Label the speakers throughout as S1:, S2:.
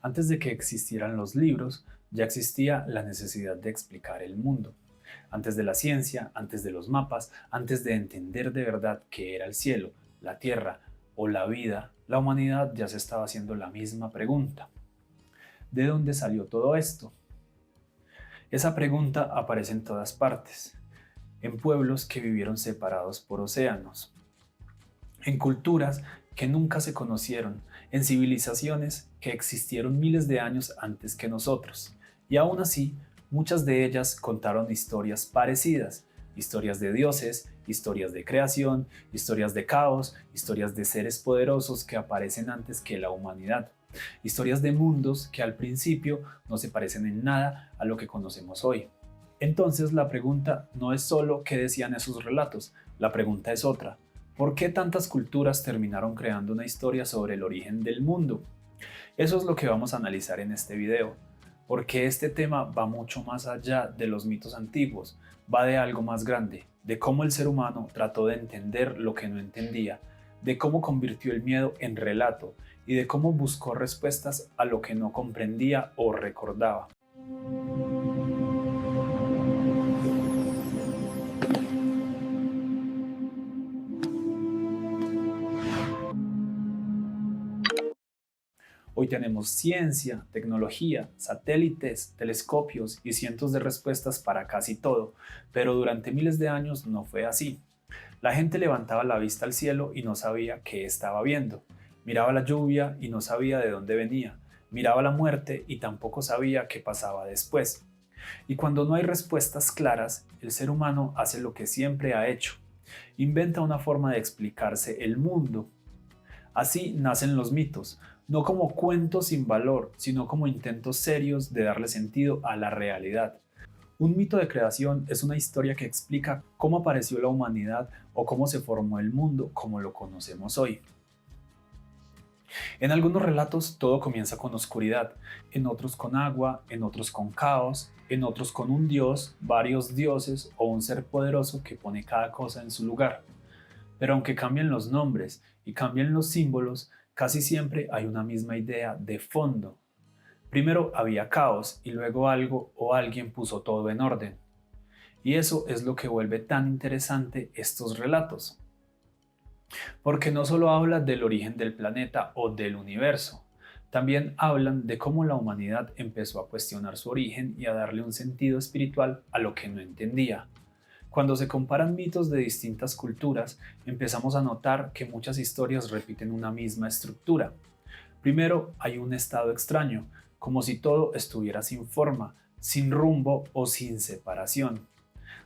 S1: Antes de que existieran los libros, ya existía la necesidad de explicar el mundo. Antes de la ciencia, antes de los mapas, antes de entender de verdad qué era el cielo, la tierra o la vida, la humanidad ya se estaba haciendo la misma pregunta. ¿De dónde salió todo esto? Esa pregunta aparece en todas partes, en pueblos que vivieron separados por océanos, en culturas que nunca se conocieron, en civilizaciones que existieron miles de años antes que nosotros. Y aún así, muchas de ellas contaron historias parecidas, historias de dioses, historias de creación, historias de caos, historias de seres poderosos que aparecen antes que la humanidad, historias de mundos que al principio no se parecen en nada a lo que conocemos hoy. Entonces la pregunta no es solo qué decían esos relatos, la pregunta es otra. ¿Por qué tantas culturas terminaron creando una historia sobre el origen del mundo? Eso es lo que vamos a analizar en este video, porque este tema va mucho más allá de los mitos antiguos, va de algo más grande, de cómo el ser humano trató de entender lo que no entendía, de cómo convirtió el miedo en relato y de cómo buscó respuestas a lo que no comprendía o recordaba. Hoy tenemos ciencia, tecnología, satélites, telescopios y cientos de respuestas para casi todo, pero durante miles de años no fue así. La gente levantaba la vista al cielo y no sabía qué estaba viendo. Miraba la lluvia y no sabía de dónde venía. Miraba la muerte y tampoco sabía qué pasaba después. Y cuando no hay respuestas claras, el ser humano hace lo que siempre ha hecho. Inventa una forma de explicarse el mundo. Así nacen los mitos, no como cuentos sin valor, sino como intentos serios de darle sentido a la realidad. Un mito de creación es una historia que explica cómo apareció la humanidad o cómo se formó el mundo como lo conocemos hoy. En algunos relatos todo comienza con oscuridad, en otros con agua, en otros con caos, en otros con un dios, varios dioses o un ser poderoso que pone cada cosa en su lugar. Pero aunque cambien los nombres y cambien los símbolos, casi siempre hay una misma idea de fondo. Primero había caos y luego algo o alguien puso todo en orden. Y eso es lo que vuelve tan interesante estos relatos. Porque no solo habla del origen del planeta o del universo, también hablan de cómo la humanidad empezó a cuestionar su origen y a darle un sentido espiritual a lo que no entendía. Cuando se comparan mitos de distintas culturas, empezamos a notar que muchas historias repiten una misma estructura. Primero hay un estado extraño, como si todo estuviera sin forma, sin rumbo o sin separación.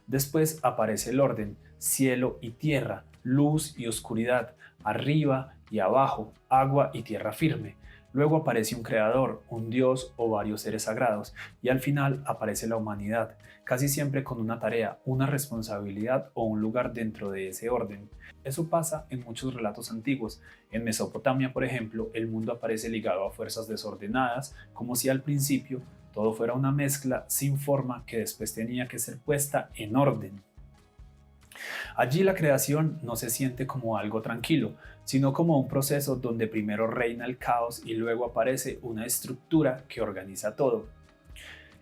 S1: Después aparece el orden, cielo y tierra, luz y oscuridad, arriba y abajo, agua y tierra firme. Luego aparece un creador, un dios o varios seres sagrados, y al final aparece la humanidad, casi siempre con una tarea, una responsabilidad o un lugar dentro de ese orden. Eso pasa en muchos relatos antiguos. En Mesopotamia, por ejemplo, el mundo aparece ligado a fuerzas desordenadas, como si al principio todo fuera una mezcla sin forma que después tenía que ser puesta en orden. Allí la creación no se siente como algo tranquilo, sino como un proceso donde primero reina el caos y luego aparece una estructura que organiza todo.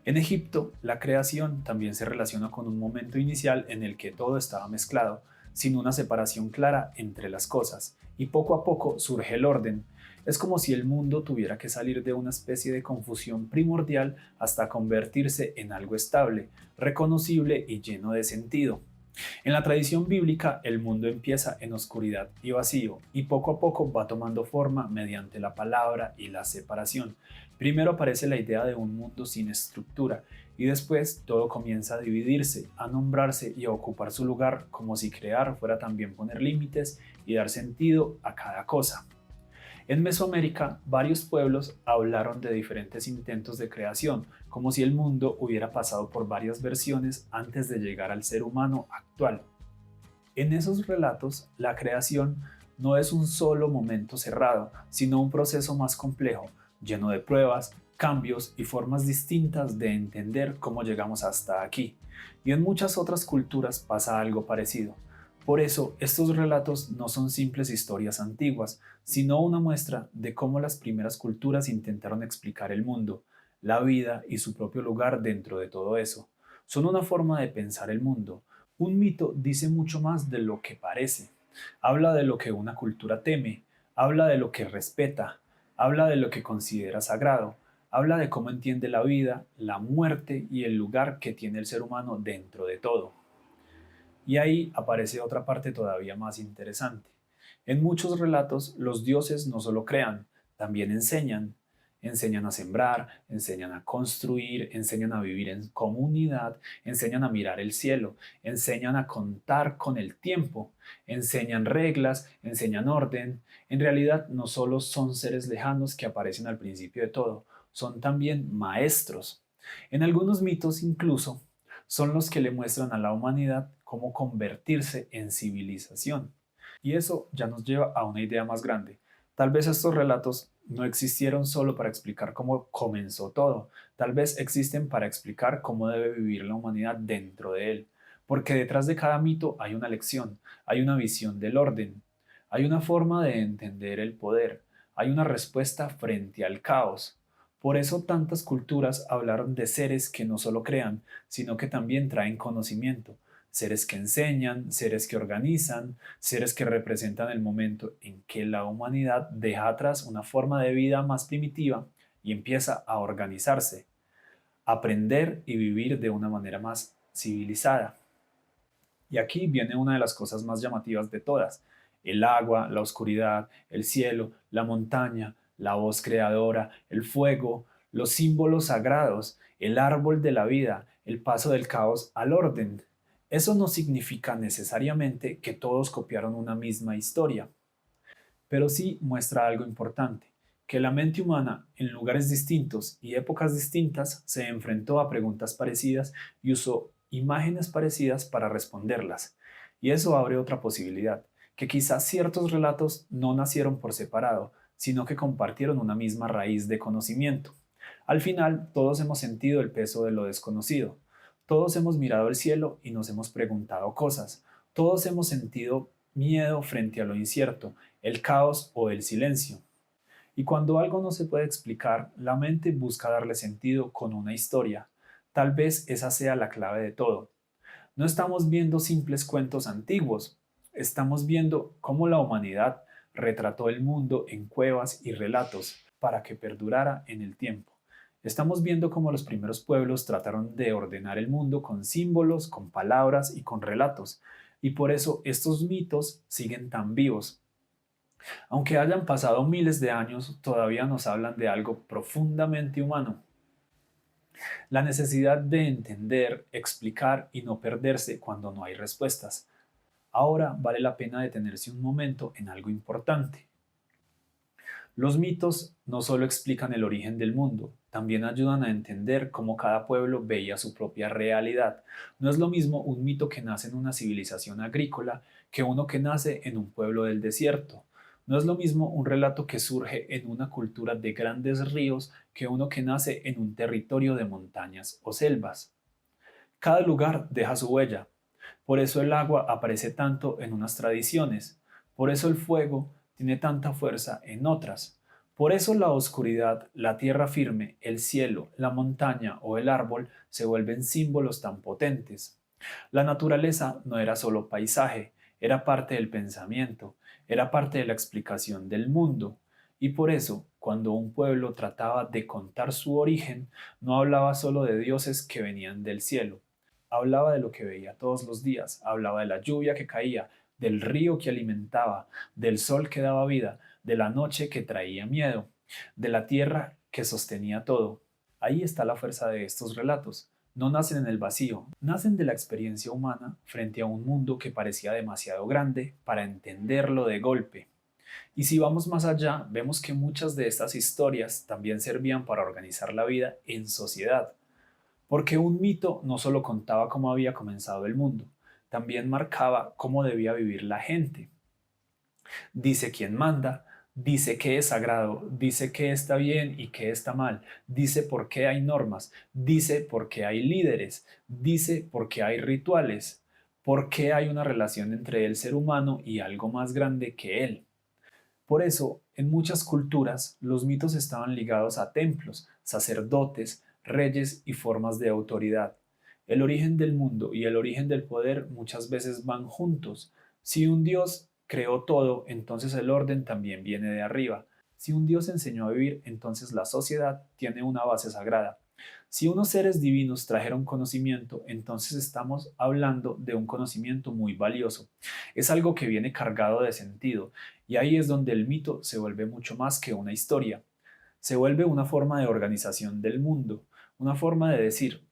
S1: En Egipto, la creación también se relaciona con un momento inicial en el que todo estaba mezclado, sin una separación clara entre las cosas, y poco a poco surge el orden. Es como si el mundo tuviera que salir de una especie de confusión primordial hasta convertirse en algo estable, reconocible y lleno de sentido. En la tradición bíblica, el mundo empieza en oscuridad y vacío, y poco a poco va tomando forma mediante la palabra y la separación. Primero aparece la idea de un mundo sin estructura, y después todo comienza a dividirse, a nombrarse y a ocupar su lugar, como si crear fuera también poner límites y dar sentido a cada cosa. En Mesoamérica, varios pueblos hablaron de diferentes intentos de creación, como si el mundo hubiera pasado por varias versiones antes de llegar al ser humano actual. En esos relatos, la creación no es un solo momento cerrado, sino un proceso más complejo, lleno de pruebas, cambios y formas distintas de entender cómo llegamos hasta aquí. Y en muchas otras culturas pasa algo parecido. Por eso, estos relatos no son simples historias antiguas, sino una muestra de cómo las primeras culturas intentaron explicar el mundo, la vida y su propio lugar dentro de todo eso. Son una forma de pensar el mundo. Un mito dice mucho más de lo que parece. Habla de lo que una cultura teme, habla de lo que respeta, habla de lo que considera sagrado, habla de cómo entiende la vida, la muerte y el lugar que tiene el ser humano dentro de todo. Y ahí aparece otra parte todavía más interesante. En muchos relatos, los dioses no solo crean, también enseñan. Enseñan a sembrar, enseñan a construir, enseñan a vivir en comunidad, enseñan a mirar el cielo, enseñan a contar con el tiempo, enseñan reglas, enseñan orden. En realidad, no solo son seres lejanos que aparecen al principio de todo, son también maestros. En algunos mitos incluso son los que le muestran a la humanidad cómo convertirse en civilización. Y eso ya nos lleva a una idea más grande. Tal vez estos relatos no existieron solo para explicar cómo comenzó todo, tal vez existen para explicar cómo debe vivir la humanidad dentro de él, porque detrás de cada mito hay una lección, hay una visión del orden, hay una forma de entender el poder, hay una respuesta frente al caos. Por eso tantas culturas hablaron de seres que no solo crean, sino que también traen conocimiento, seres que enseñan, seres que organizan, seres que representan el momento en que la humanidad deja atrás una forma de vida más primitiva y empieza a organizarse, aprender y vivir de una manera más civilizada. Y aquí viene una de las cosas más llamativas de todas: el agua, la oscuridad, el cielo, la montaña, la voz creadora, el fuego, los símbolos sagrados, el árbol de la vida, el paso del caos al orden. Eso no significa necesariamente que todos copiaron una misma historia, pero sí muestra algo importante, que la mente humana en lugares distintos y épocas distintas se enfrentó a preguntas parecidas y usó imágenes parecidas para responderlas. Y eso abre otra posibilidad, que quizás ciertos relatos no nacieron por separado, sino que compartieron una misma raíz de conocimiento. Al final, todos hemos sentido el peso de lo desconocido. Todos hemos mirado el cielo y nos hemos preguntado cosas. Todos hemos sentido miedo frente a lo incierto, el caos o el silencio. Y cuando algo no se puede explicar, la mente busca darle sentido con una historia. Tal vez esa sea la clave de todo. No estamos viendo simples cuentos antiguos, estamos viendo cómo la humanidad retrató el mundo en cuevas y relatos para que perdurara en el tiempo. Estamos viendo cómo los primeros pueblos trataron de ordenar el mundo con símbolos, con palabras y con relatos, y por eso estos mitos siguen tan vivos. Aunque hayan pasado miles de años, todavía nos hablan de algo profundamente humano: la necesidad de entender, explicar y no perderse cuando no hay respuestas. Ahora vale la pena detenerse un momento en algo importante. Los mitos no solo explican el origen del mundo, también ayudan a entender cómo cada pueblo veía su propia realidad. No es lo mismo un mito que nace en una civilización agrícola que uno que nace en un pueblo del desierto. No es lo mismo un relato que surge en una cultura de grandes ríos que uno que nace en un territorio de montañas o selvas. Cada lugar deja su huella. Por eso el agua aparece tanto en unas tradiciones. Por eso el fuego tiene tanta fuerza en otras. Por eso la oscuridad, la tierra firme, el cielo, la montaña o el árbol se vuelven símbolos tan potentes. La naturaleza no era solo paisaje, era parte del pensamiento, era parte de la explicación del mundo. Y por eso, cuando un pueblo trataba de contar su origen, no hablaba solo de dioses que venían del cielo. Hablaba de lo que veía todos los días, hablaba de la lluvia que caía, del río que alimentaba, del sol que daba vida, de la noche que traía miedo, de la tierra que sostenía todo. Ahí está la fuerza de estos relatos. No nacen en el vacío, nacen de la experiencia humana frente a un mundo que parecía demasiado grande para entenderlo de golpe. Y si vamos más allá, vemos que muchas de estas historias también servían para organizar la vida en sociedad. Porque un mito no solo contaba cómo había comenzado el mundo, también marcaba cómo debía vivir la gente. Dice quién manda, dice qué es sagrado, dice qué está bien y qué está mal, dice por qué hay normas, dice por qué hay líderes, dice por qué hay rituales. ¿Por qué hay una relación entre el ser humano y algo más grande que él? Por eso, en muchas culturas, los mitos estaban ligados a templos, sacerdotes, reyes y formas de autoridad. El origen del mundo y el origen del poder muchas veces van juntos. Si un dios creó todo, entonces el orden también viene de arriba. Si un dios enseñó a vivir, entonces la sociedad tiene una base sagrada. Si unos seres divinos trajeron conocimiento, entonces estamos hablando de un conocimiento muy valioso. Es algo que viene cargado de sentido, y ahí es donde el mito se vuelve mucho más que una historia. Se vuelve una forma de organización del mundo, una forma de decir,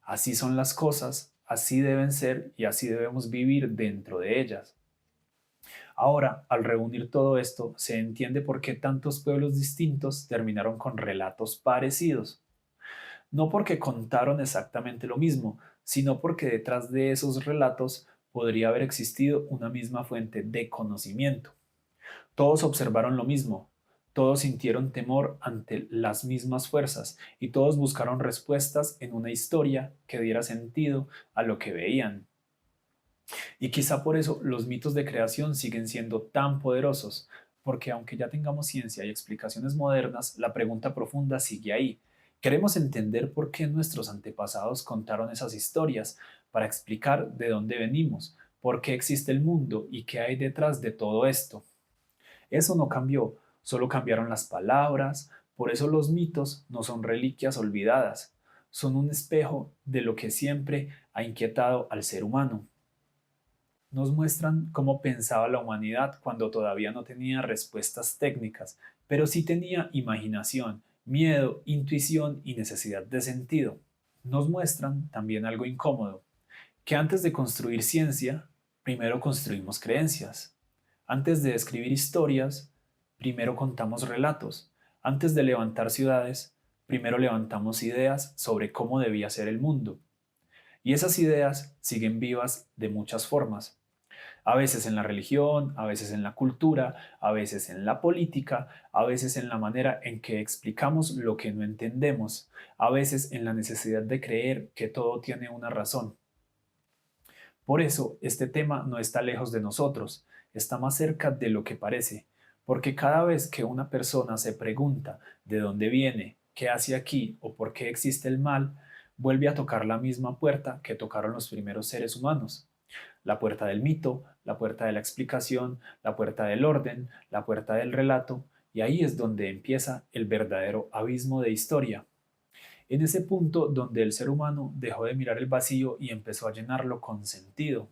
S1: así son las cosas, así deben ser y así debemos vivir dentro de ellas. Ahora, al reunir todo esto, se entiende por qué tantos pueblos distintos terminaron con relatos parecidos. No porque contaron exactamente lo mismo, sino porque detrás de esos relatos podría haber existido una misma fuente de conocimiento. Todos observaron lo mismo, todos sintieron temor ante las mismas fuerzas y todos buscaron respuestas en una historia que diera sentido a lo que veían. Y quizá por eso los mitos de creación siguen siendo tan poderosos, porque aunque ya tengamos ciencia y explicaciones modernas, la pregunta profunda sigue ahí. Queremos entender por qué nuestros antepasados contaron esas historias, para explicar de dónde venimos, por qué existe el mundo y qué hay detrás de todo esto. Eso no cambió, solo cambiaron las palabras, por eso los mitos no son reliquias olvidadas, son un espejo de lo que siempre ha inquietado al ser humano. Nos muestran cómo pensaba la humanidad cuando todavía no tenía respuestas técnicas, pero sí tenía imaginación, miedo, intuición y necesidad de sentido. Nos muestran también algo incómodo, que antes de construir ciencia, primero construimos creencias. Antes de escribir historias, primero contamos relatos. Antes de levantar ciudades, primero levantamos ideas sobre cómo debía ser el mundo. Y esas ideas siguen vivas de muchas formas. A veces en la religión, a veces en la cultura, a veces en la política, a veces en la manera en que explicamos lo que no entendemos, a veces en la necesidad de creer que todo tiene una razón. Por eso, este tema no está lejos de nosotros, está más cerca de lo que parece, porque cada vez que una persona se pregunta de dónde viene, qué hace aquí o por qué existe el mal, vuelve a tocar la misma puerta que tocaron los primeros seres humanos. La puerta del mito, la puerta de la explicación, la puerta del orden, la puerta del relato, y ahí es donde empieza el verdadero abismo de historia. En ese punto donde el ser humano dejó de mirar el vacío y empezó a llenarlo con sentido.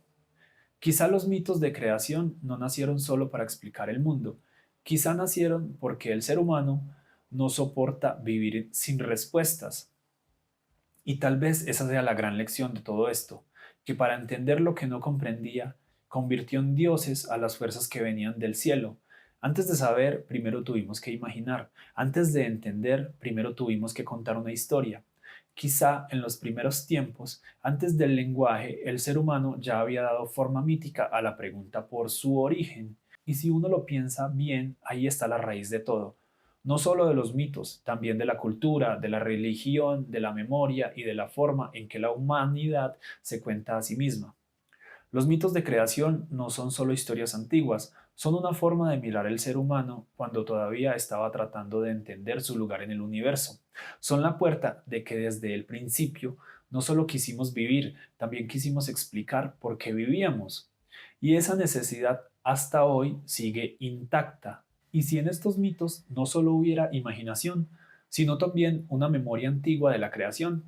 S1: Quizá los mitos de creación no nacieron solo para explicar el mundo, quizá nacieron porque el ser humano no soporta vivir sin respuestas. Y tal vez esa sea la gran lección de todo esto, que para entender lo que no comprendía, convirtió en dioses a las fuerzas que venían del cielo. Antes de saber, primero tuvimos que imaginar. Antes de entender, primero tuvimos que contar una historia. Quizá en los primeros tiempos, antes del lenguaje, el ser humano ya había dado forma mítica a la pregunta por su origen. Y si uno lo piensa bien, ahí está la raíz de todo. No solo de los mitos, también de la cultura, de la religión, de la memoria y de la forma en que la humanidad se cuenta a sí misma. Los mitos de creación no son solo historias antiguas, son una forma de mirar el ser humano cuando todavía estaba tratando de entender su lugar en el universo. Son la puerta de que desde el principio no solo quisimos vivir, también quisimos explicar por qué vivíamos. Y esa necesidad hasta hoy sigue intacta. Y si en estos mitos no solo hubiera imaginación, sino también una memoria antigua de la creación.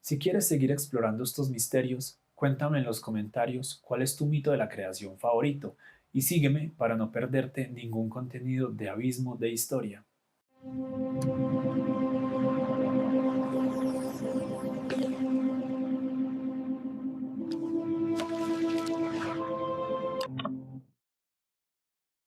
S1: Si quieres seguir explorando estos misterios, cuéntame en los comentarios cuál es tu mito de la creación favorito y sígueme para no perderte ningún contenido de Abismo de Historia.